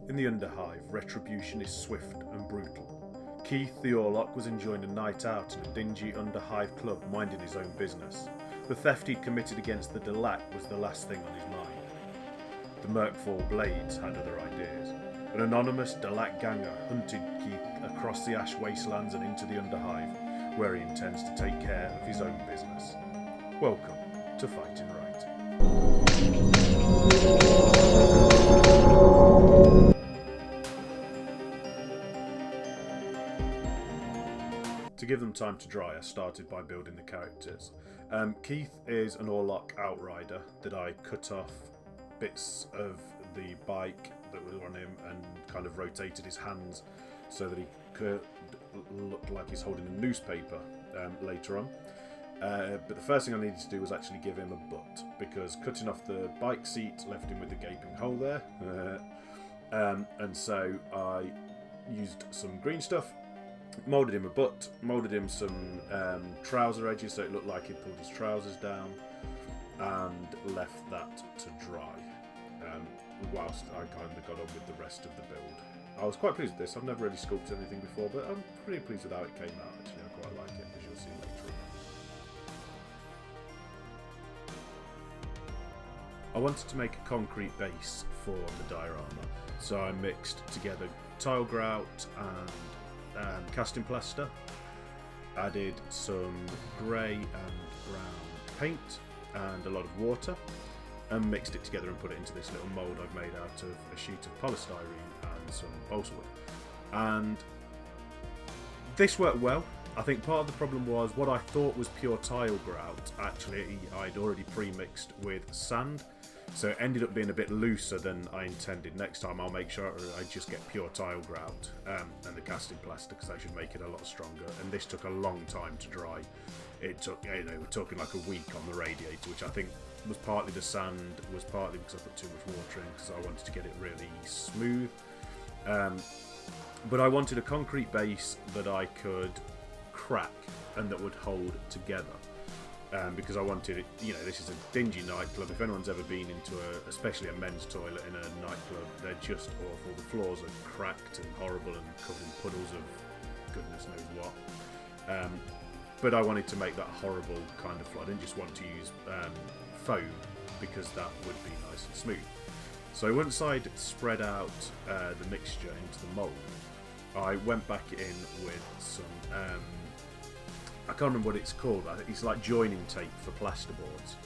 In the Underhive, retribution is swift and brutal. Keith the Orlock was enjoying a night out in a dingy Underhive club, minding his own business. The theft he'd committed against the Delaque was the last thing on his mind. The Murkfall Blades had other ideas. An anonymous Delaque ganger hunted Keith across the ash wastelands and into the Underhive, where he intends to take care of his own business. Welcome to Fighting Right. To give them time to dry, I started by building the characters. Keith is an Orlock outrider that I cut off bits of the bike that was on him and kind of rotated his hands so that he could look like he's holding a newspaper later on. But the first thing I needed to do was actually give him a butt, because cutting off the bike seat left him with a gaping hole there. And so I used some green stuff, moulded him a butt, moulded him some trouser edges so it looked like he'd pulled his trousers down, and left that to dry whilst I kind of got on with the rest of the build. I was quite pleased with this. I've never really sculpted anything before, but I'm pretty pleased with how it came out actually. I quite like it, as you'll see later on. I wanted to make a concrete base for the diorama, so I mixed together tile grout and casting plaster, added some grey and brown paint and a lot of water, and mixed it together and put it into this little mould I've made out of a sheet of polystyrene and some balsa wood. And this worked well. I think part of the problem was what I thought was pure tile grout, actually I'd already pre-mixed with sand, so it ended up being a bit looser than I intended. Next time I'll make sure I just get pure tile grout and the casting plaster, because that should make it a lot stronger. And this took a long time to dry. It took, we're talking like a week on the radiator, which I think was partly the sand, was partly because I put too much water in because I wanted to get it really smooth. But I wanted a concrete base that I could crack and that would hold together. Because I wanted it, this is a dingy nightclub. If anyone's ever been into especially a men's toilet in a nightclub, they're just awful. The floors are cracked and horrible and covered in puddles of goodness knows what. But I wanted to make that horrible kind of floor. I didn't just want to use foam, because that would be nice and smooth. So once I'd spread out the mixture into the mould, I went back in with some I can't remember what it's called, but it's like joining tape for plasterboards.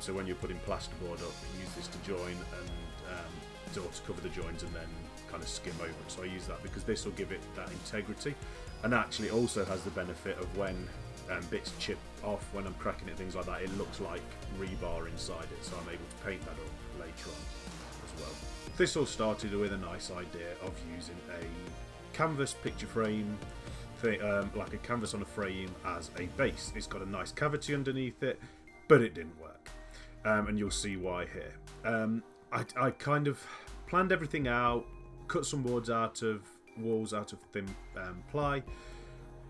So when you're putting plasterboard up, you use this to join and to cover the joins and then kind of skim over it. So I use that because this will give it that integrity, and actually also has the benefit of when bits chip off when I'm cracking it, things like that, it looks like rebar inside it, so I'm able to paint that up later on as well. This all started with a nice idea of using a canvas picture frame, like a canvas on a frame as a base. It's got a nice cavity underneath it, but it didn't work, and you'll see why here. I kind of planned everything out, cut some walls out of thin ply,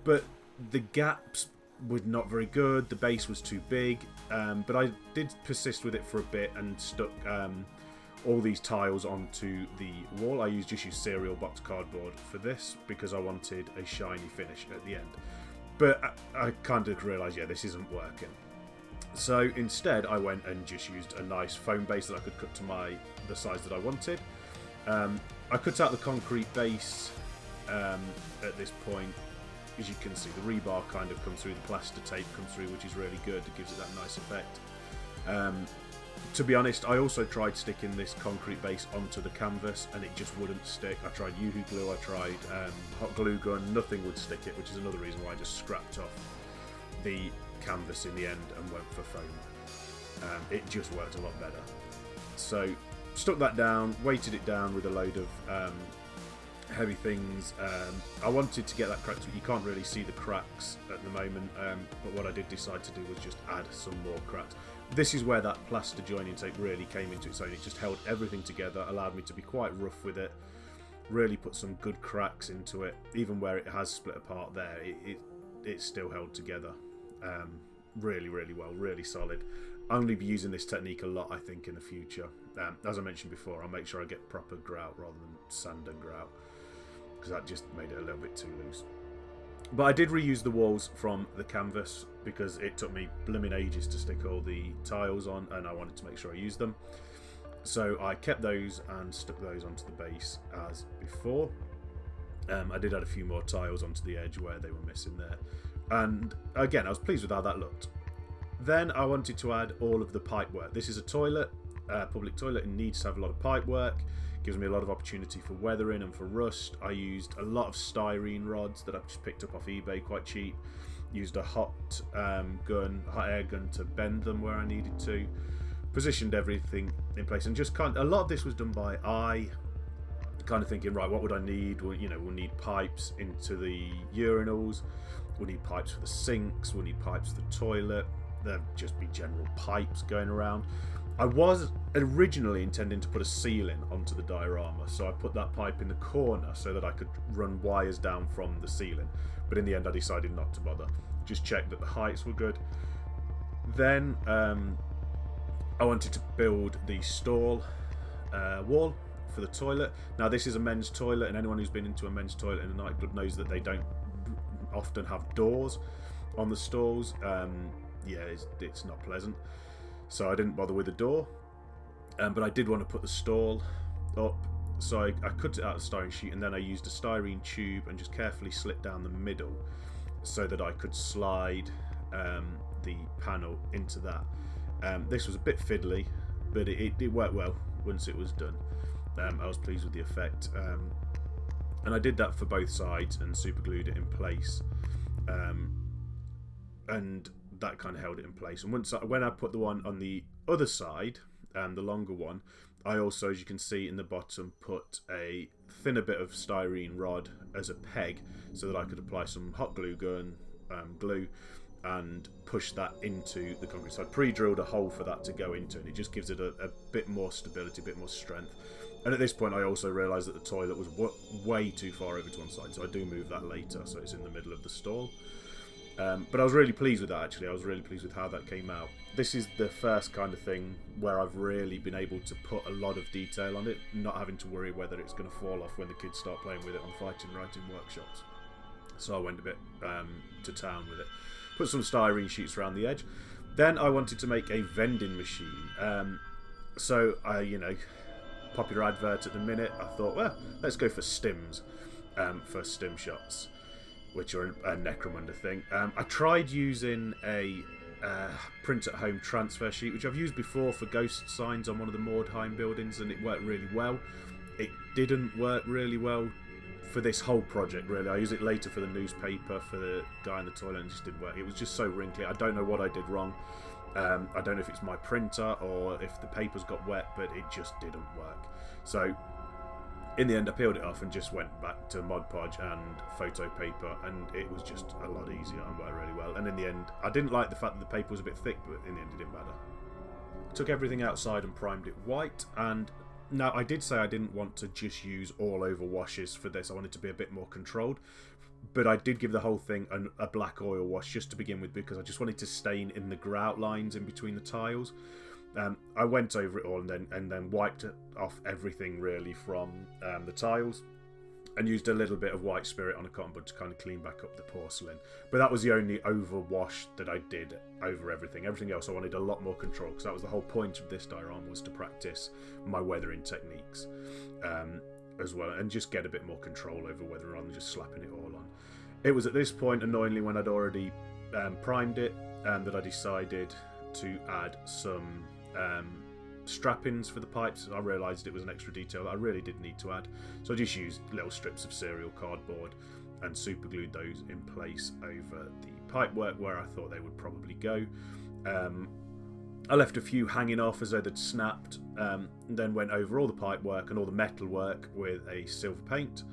but the gaps were not very good. The base was too big, but I did persist with it for a bit and stuck all these tiles onto the wall. I just used cereal box cardboard for this because I wanted a shiny finish at the end. But I kind of realised, this isn't working. So instead I went and just used a nice foam base that I could cut to the size that I wanted. I cut out the concrete base at this point. As you can see, the rebar kind of comes through, the plaster tape comes through, which is really good. It gives it that nice effect. To be honest, I also tried sticking this concrete base onto the canvas and it just wouldn't stick. I tried UV glue, I tried hot glue gun, nothing would stick it, which is another reason why I just scrapped off the canvas in the end and went for foam. It just worked a lot better. So stuck that down, weighted it down with a load of heavy things. I wanted to get that cracked, but you can't really see the cracks at the moment, but what I did decide to do was just add some more cracks. This is where that plaster joining tape really came into its own. It just held everything together, allowed me to be quite rough with it, really put some good cracks into it. Even where it has split apart there, it still held together really, really well, really solid. I'm going to be using this technique a lot, I think, in the future. As I mentioned before, I'll make sure I get proper grout rather than sand and grout, because that just made it a little bit too loose. But I did reuse the walls from the canvas because it took me blimmin' ages to stick all the tiles on, and I wanted to make sure I used them. So I kept those and stuck those onto the base as before. I did add a few more tiles onto the edge where they were missing there. And again, I was pleased with how that looked. Then I wanted to add all of the pipe work. This is a toilet, public toilet, and needs to have a lot of pipe work. Gives me a lot of opportunity for weathering and for rust. I used a lot of styrene rods that I've just picked up off eBay, quite cheap. Used a hot air gun to bend them where I needed to. Positioned everything in place, and just a lot of this was done by eye. Kind of thinking, right, what would I need? Well, we'll need pipes into the urinals. We'll need pipes for the sinks. We'll need pipes for the toilet. There'll just be general pipes going around. I was originally intending to put a ceiling onto the diorama, so I put that pipe in the corner so that I could run wires down from the ceiling. But in the end, I decided not to bother. Just checked that the heights were good. Then I wanted to build the stall wall for the toilet. Now, this is a men's toilet, and anyone who's been into a men's toilet in a nightclub knows that they don't often have doors on the stalls. Yeah, it's not pleasant. So I didn't bother with the door, but I did want to put the stall up. So I cut it out of the styrene sheet, and then I used a styrene tube and just carefully slit down the middle so that I could slide the panel into that. This was a bit fiddly, but it worked well once it was done. I was pleased with the effect, and I did that for both sides and super glued it in place, and that kind of held it in place. And when I put the one on the other side, the longer one, I also, as you can see in the bottom, put a thinner bit of styrene rod as a peg so that I could apply some hot glue gun glue and push that into the concrete. So I pre-drilled a hole for that to go into, and it just gives it a bit more stability, a bit more strength. And at this point I also realised that the toilet was way too far over to one side, so I do move that later, so it's in the middle of the stall. But I was really pleased with that, actually. I was really pleased with how that came out. This is the first kind of thing where I've really been able to put a lot of detail on it, not having to worry whether it's going to fall off when the kids start playing with it on fighting writing workshops. So I went a bit to town with it. Put some styrene sheets around the edge. Then I wanted to make a vending machine. So I, popular advert at the minute, I thought, well, let's go for stims, for stim shots, which are a NECROMUNDA thing. I tried using a print-at-home transfer sheet, which I've used before for ghost signs on one of the Mordheim buildings, and it worked really well. It didn't work really well for this whole project, really. I used it later for the newspaper for the guy in the toilet, and it just didn't work. It was just so wrinkly. I don't know what I did wrong. I don't know if it's my printer or if the papers got wet, but it just didn't work. So in the end, I peeled it off and just went back to Mod Podge and photo paper, and it was just a lot easier and worked really well. And in the end, I didn't like the fact that the paper was a bit thick, but in the end, it didn't matter. Took everything outside and primed it white. And now, I did say I didn't want to just use all over washes for this. I wanted to be a bit more controlled. But I did give the whole thing a black oil wash just to begin with, because I just wanted to stain in the grout lines in between the tiles. I went over it all and then wiped it off everything really from the tiles, and used a little bit of white spirit on a cotton bud to kind of clean back up the porcelain. But that was the only overwash that I did over everything. Everything else I wanted a lot more control, because that was the whole point of this diorama, was to practice my weathering techniques as well, and just get a bit more control over weather rather than just slapping it all on. It was at this point, annoyingly, when I'd already primed it, that I decided to add some strappings for the pipes. I realised it was an extra detail that I really did need to add, so I just used little strips of cereal cardboard and super glued those in place over the pipe work where I thought they would probably go. I left a few hanging off as though they'd snapped, and then went over all the pipe work and all the metal work with a silver paint.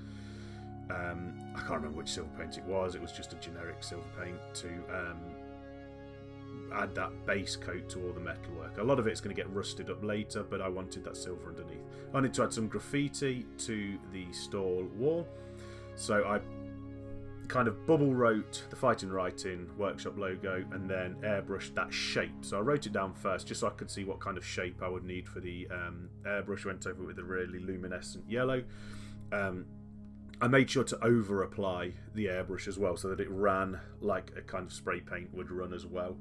I can't remember which silver paint it was just a generic silver paint to add that base coat to all the metal work. A lot of it's going to get rusted up later, but I wanted that silver underneath. I wanted to add some graffiti to the stall wall, so I kind of bubble wrote the Fighting Writing workshop logo and then airbrushed that shape. So I wrote it down first just so I could see what kind of shape I would need for the airbrush. Went over it with a really luminescent yellow. I made sure to over apply the airbrush as well so that it ran like a kind of spray paint would run as well.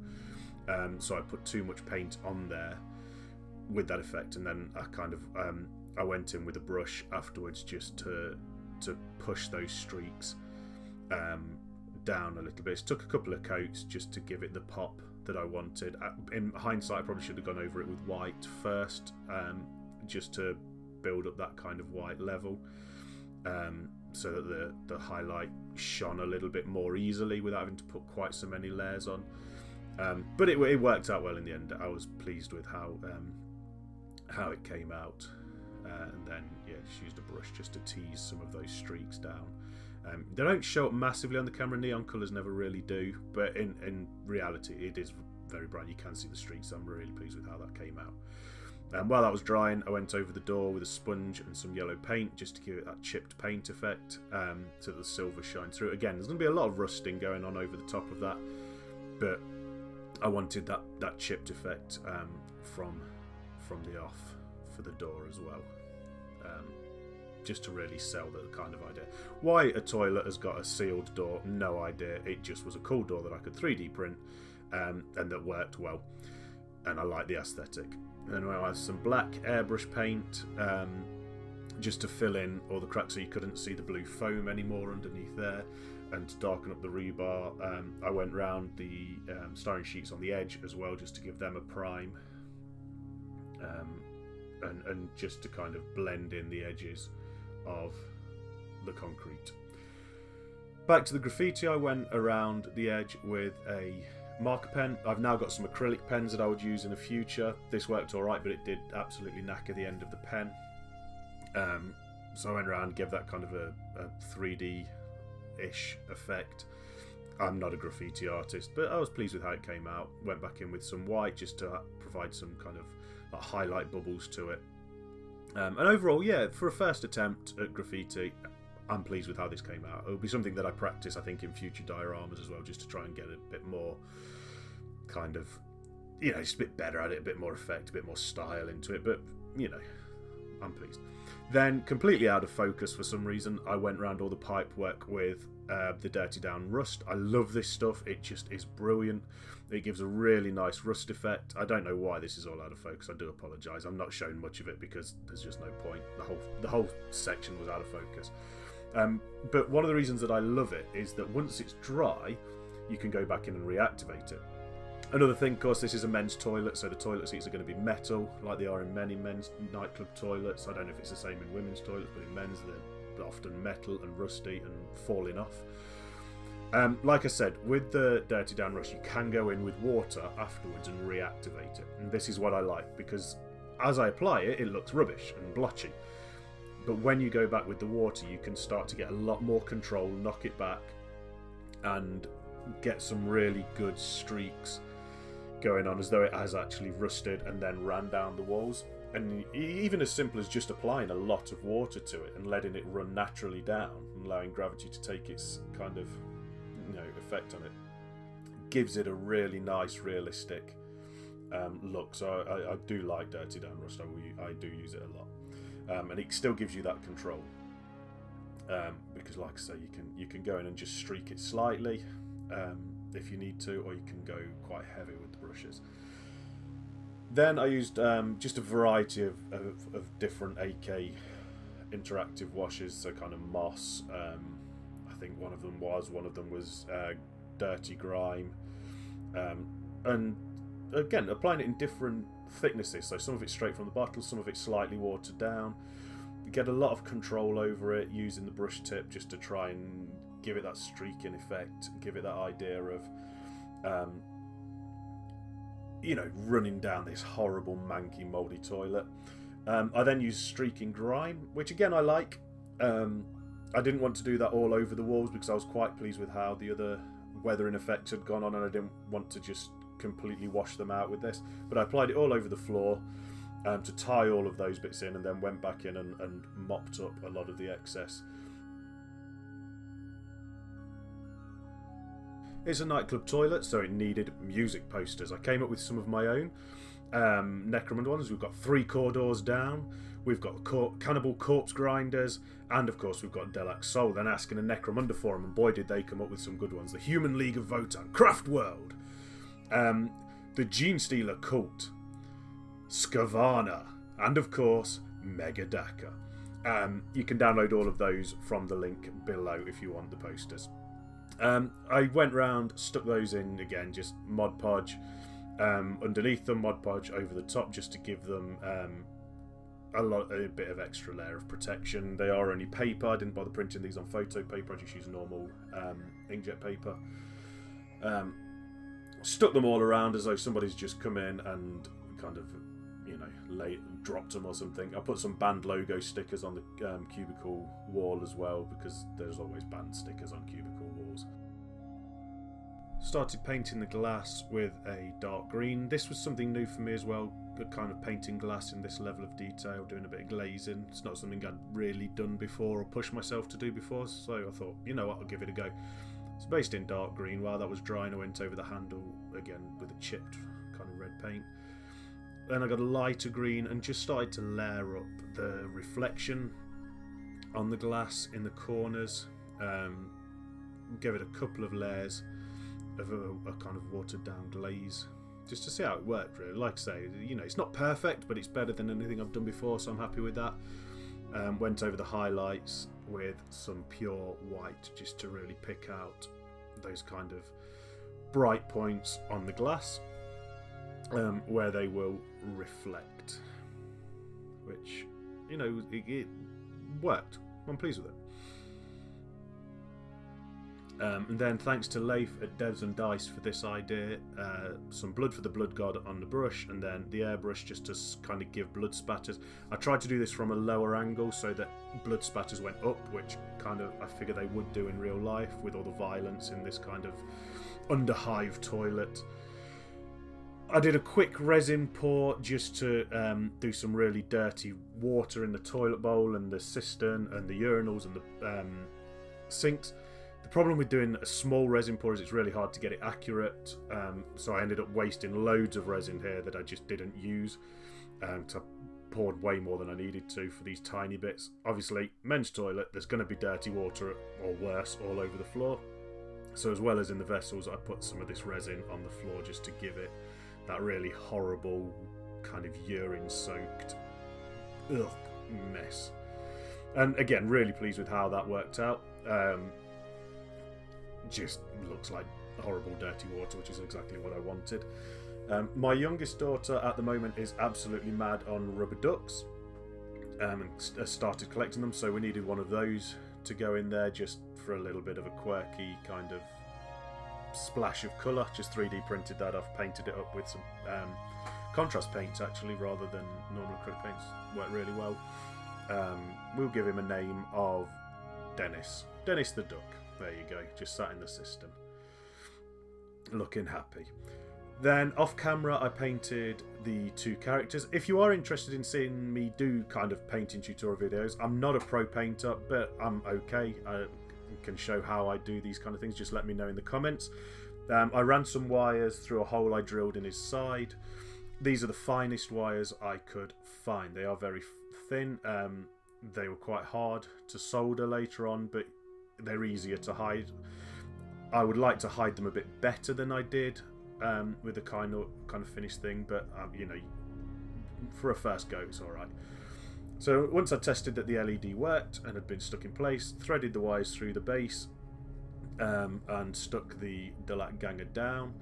So I put too much paint on there with that effect, and then I kind of I went in with a brush afterwards just to push those streaks down a little bit. It took a couple of coats just to give it the pop that I wanted. In hindsight, I probably should have gone over it with white first, just to build up that kind of white level, so that the highlight shone a little bit more easily without having to put quite so many layers on. But it worked out well in the end. I was pleased with how it came out. And then, yeah, just used a brush just to tease some of those streaks down. They don't show up massively on the camera. Neon colours never really do, but in reality, it is very bright. You can see the streaks. So I'm really pleased with how that came out. While that was drying, I went over the door with a sponge and some yellow paint just to give it that chipped paint effect, so that the silver shines through. Again, there's going to be a lot of rusting going on over the top of that, but I wanted that chipped effect from the off for the door as well. Just to really sell that kind of idea. Why a toilet has got a sealed door, no idea. It just was a cool door that I could 3D print, and that worked well, and I like the aesthetic. And then I have some black airbrush paint, just to fill in all the cracks so you couldn't see the blue foam anymore underneath there, and to darken up the rebar. I went round the styrene sheets on the edge as well, just to give them a prime, and just to kind of blend in the edges of the concrete. Back to the graffiti, I went around the edge with a marker pen. I've now got some acrylic pens that I would use in the future. This worked alright, but it did absolutely knacker the end of the pen. So I went around and gave that kind of a 3D-ish effect. I'm not a graffiti artist, but I was pleased with how it came out. Went back in with some white just to provide some kind of like highlight bubbles to it. And overall, yeah, for a first attempt at graffiti, I'm pleased with how this came out. It'll be something that I practice, I think, in future dioramas as well, just to try and get a bit more kind of, you know, just a bit better at it, a bit more effect, a bit more style into it. But, you know, I'm pleased. Then, completely out of focus for some reason, I went around all the pipe work with the Dirty Down Rust. I love this stuff. It just is brilliant. It gives a really nice rust effect. I don't know why this is all out of focus. I do apologise. I'm not showing much of it because there's just no point. The whole section was out of focus. But one of the reasons that I love it is that once it's dry, you can go back in and reactivate it. Another thing, of course, this is a men's toilet, so the toilet seats are going to be metal, like they are in many men's nightclub toilets. I don't know if it's the same in women's toilets, but in men's they're often metal and rusty and falling off. Like I said, with the Dirty Down Rust, you can go in with water afterwards and reactivate it. And this is what I like, because as I apply it, it looks rubbish and blotchy. But when you go back with the water, you can start to get a lot more control, knock it back, and get some really good streaks going on, as though it has actually rusted and then ran down the walls. And even as simple as just applying a lot of water to it and letting it run naturally down and allowing gravity to take its kind of, you know, effect on it, gives it a really nice, realistic look. So I do like Dirty Down Rust. I do use it a lot, and it still gives you that control, because, like I say, you can go in and just streak it slightly if you need to, or you can go quite heavy with the brushes. Then I used just a variety of different AK interactive washes, so kind of moss. I think one of them was dirty grime, and again applying it in different thicknesses. So some of it straight from the bottle, some of it slightly watered down. You get a lot of control over it using the brush tip just to try and give it that streaking effect, give it that idea of you know, running down this horrible, manky, mouldy toilet. I then used streaking grime, which again I like. I didn't want to do that all over the walls because I was quite pleased with how the other weathering effects had gone on, and I didn't want to just completely wash them out with this. But I applied it all over the floor to tie all of those bits in, and then went back in and mopped up a lot of the excess. It's a nightclub toilet, so it needed music posters. I came up with some of my own NECROMUNDA ones. We've got 3 corridors down, we've got cannibal corpse grinders, and of course we've got Delaque Soul. Then asking a NECROMUNDA forum, and boy did they come up with some good ones. The Human League of Votan, Craft World, the Gene Stealer Cult, Skavana, and of course Megadaka. You can download all of those from the link below if you want the posters. I went round, stuck those in again, just Mod Podge underneath them, Mod Podge over the top, just to give them a bit of extra layer of protection. They are only paper. I didn't bother printing these on photo paper. I just used normal inkjet paper. Stuck them all around as though somebody's just come in and kind of, you know, dropped them or something. I put some band logo stickers on the cubicle wall as well, because there's always band stickers on cubicle walls. Started painting the glass with a dark green. This was something new for me as well, kind of painting glass in this level of detail, doing a bit of glazing. It's not something I'd really done before or pushed myself to do before, so I thought, you know what, I'll give it a go. It's based in dark green. While that was drying, I went over the handle again with a chipped kind of red paint. Then I got a lighter green and just started to layer up the reflection on the glass in the corners. Give it a couple of layers of a kind of watered down glaze, just to see how it worked, really. Like I say, you know, it's not perfect, but it's better than anything I've done before, so I'm happy with that. Went over the highlights with some pure white, just to really pick out those kind of bright points on the glass, where they will reflect, which, you know, it worked. I'm pleased with it. And then thanks to Leif at Devs and Dice for this idea, some blood for the blood god on the brush, and then the airbrush just to kind of give blood spatters. I tried to do this from a lower angle so that blood spatters went up, which kind of I figure they would do in real life with all the violence in this kind of Underhive toilet. I did a quick resin pour just to do some really dirty water in the toilet bowl and the cistern and the urinals and the sinks. The problem with doing a small resin pour is it's really hard to get it accurate, so I ended up wasting loads of resin here that I just didn't use. So I poured way more than I needed to for these tiny bits. Obviously, men's toilet, there's going to be dirty water or worse all over the floor. So as well as in the vessels, I put some of this resin on the floor just to give it that really horrible kind of urine-soaked mess. And again, really pleased with how that worked out. Just looks like horrible dirty water, which is exactly what I wanted. My youngest daughter at the moment is absolutely mad on rubber ducks, and started collecting them, so we needed one of those to go in there just for a little bit of a quirky kind of splash of colour. Just 3D printed that off, painted it up with some contrast paints actually rather than normal acrylic paints. Worked really well. We'll give him a name of Dennis the duck. There you go, just sat in the system, looking happy. Then off camera I painted the 2 characters. If you are interested in seeing me do kind of painting tutorial videos, I'm not a pro painter, but I'm okay. I can show how I do these kind of things. Just let me know in the comments. I ran some wires through a hole I drilled in his side. These are the finest wires I could find. They are very thin. They were quite hard to solder later on, but they're easier to hide. I would like to hide them a bit better than I did with the kind of finished thing, but you know, for a first go it's alright. So once I tested that the LED worked and had been stuck in place, threaded the wires through the base and stuck the Delaque ganger down,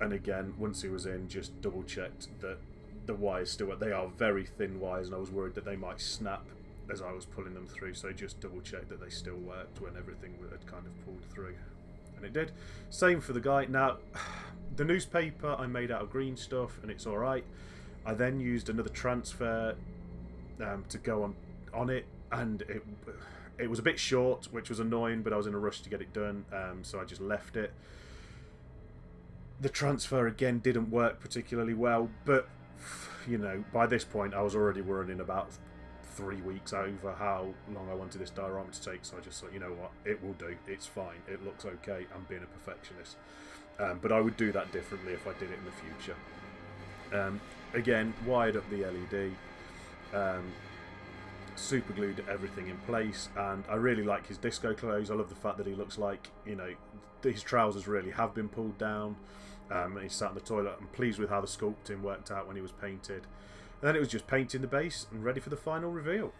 and again once he was in, just double checked that the wires still work. They are very thin wires and I was worried that they might snap as I was pulling them through, so just double check that they still worked when everything had kind of pulled through, and it did. Same for the guy. Now the newspaper I made out of green stuff and it's alright. I then used another transfer to go on it, and it was a bit short, which was annoying, but I was in a rush to get it done, so I just left it. The transfer again didn't work particularly well, but you know, by this point I was already running about 3 weeks over how long I wanted this diorama to take, so I just thought, you know what, it will do, it's fine, it looks okay, I'm being a perfectionist. But I would do that differently if I did it in the future. Again, wired up the LED, super glued everything in place, and I really like his disco clothes. I love the fact that he looks like, you know, his trousers really have been pulled down. He sat in the toilet. I'm pleased with how the sculpting worked out when he was painted. And then it was just painting the base and ready for the final reveal.